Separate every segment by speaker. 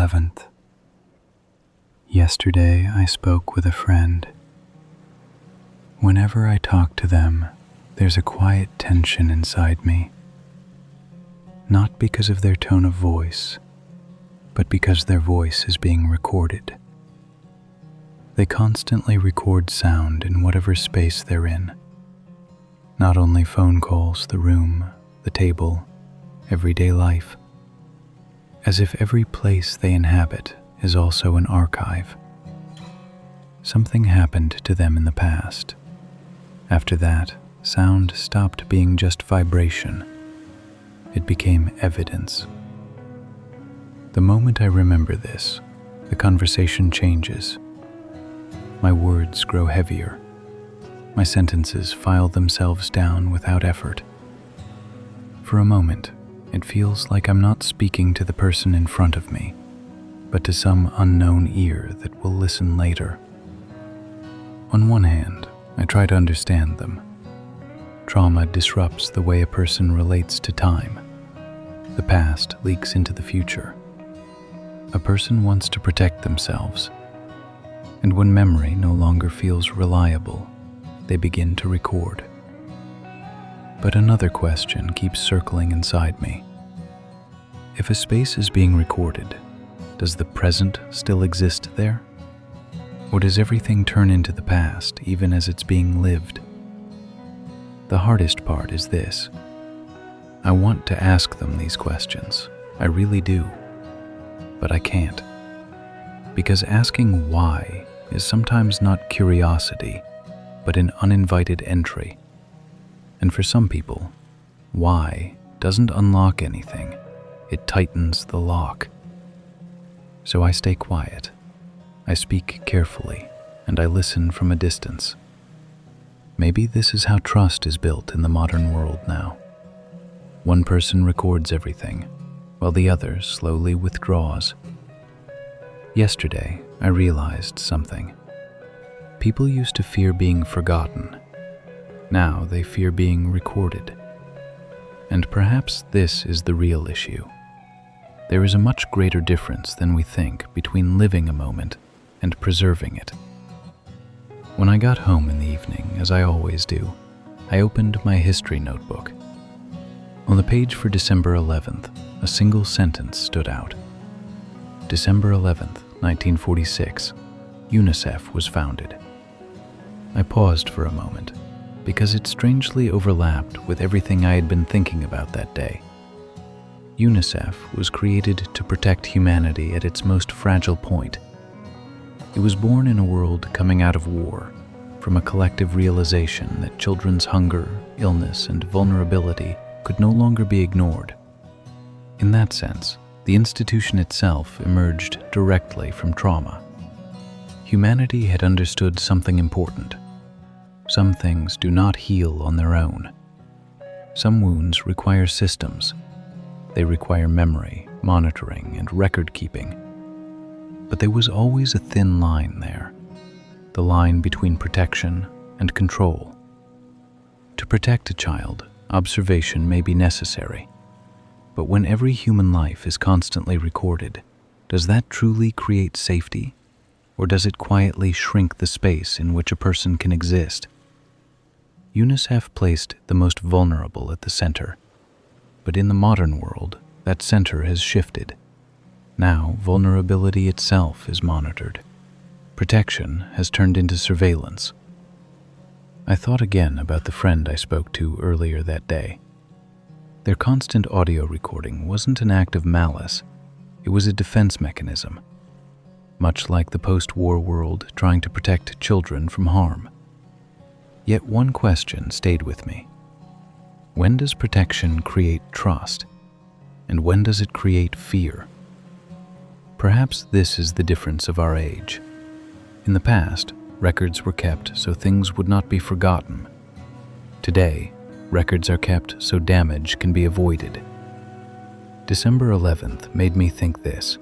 Speaker 1: 11th. Yesterday I spoke with a friend. Whenever I talk to them, there's a quiet tension inside me. Not because of their tone of voice, but because their voice is being recorded. They constantly record sound in whatever space they're in. Not only phone calls, the room, the table, everyday life. As if every place they inhabit is also an archive. Something happened to them in the past. After that, sound stopped being just vibration. It became evidence. The moment I remember this, the conversation changes. My words grow heavier. My sentences file themselves down without effort. For a moment, it feels like I'm not speaking to the person in front of me, but to some unknown ear that will listen later. On one hand, I try to understand them. Trauma disrupts the way a person relates to time. The past leaks into the future. A person wants to protect themselves, and when memory no longer feels reliable, they begin to record. But another question keeps circling inside me. If a space is being recorded, does the present still exist there? Or does everything turn into the past even as it's being lived? The hardest part is this. I want to ask them these questions. I really do. But I can't. Because asking why is sometimes not curiosity, but an uninvited entry. And for some people, why doesn't unlock anything. It tightens the lock. So I stay quiet. I speak carefully, and I listen from a distance. Maybe this is how trust is built in the modern world now. One person records everything, while the other slowly withdraws. Yesterday, I realized something. People used to fear being forgotten. Now they fear being recorded. And perhaps this is the real issue. There is a much greater difference than we think between living a moment and preserving it. When I got home in the evening, as I always do, I opened my history notebook. On the page for December 11th, a single sentence stood out. December 11th, 1946, UNICEF was founded. I paused for a moment, because it strangely overlapped with everything I had been thinking about that day. UNICEF was created to protect humanity at its most fragile point. It was born in a world coming out of war, from a collective realization that children's hunger, illness, and vulnerability could no longer be ignored. In that sense, the institution itself emerged directly from trauma. Humanity had understood something important. Some things do not heal on their own. Some wounds require systems. They require memory, monitoring, and record-keeping. But there was always a thin line there, the line between protection and control. To protect a child, observation may be necessary. But when every human life is constantly recorded, does that truly create safety? Or does it quietly shrink the space in which a person can exist? UNICEF placed the most vulnerable at the center. But in the modern world, that center has shifted. Now, vulnerability itself is monitored. Protection has turned into surveillance. I thought again about the friend I spoke to earlier that day. Their constant audio recording wasn't an act of malice. It was a defense mechanism, much like the post-war world trying to protect children from harm. Yet one question stayed with me. When does protection create trust? And when does it create fear? Perhaps this is the difference of our age. In the past, records were kept so things would not be forgotten. Today, records are kept so damage can be avoided. December 11th made me think this.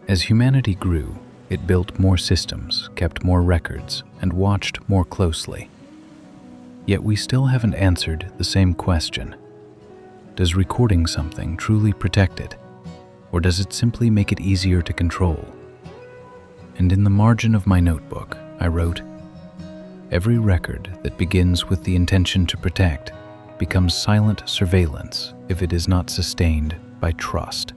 Speaker 1: As humanity grew, it built more systems, kept more records, and watched more closely. Yet we still haven't answered the same question. Does recording something truly protect it? Or does it simply make it easier to control? And in the margin of my notebook, I wrote, "Every record that begins with the intention to protect becomes silent surveillance if it is not sustained by trust."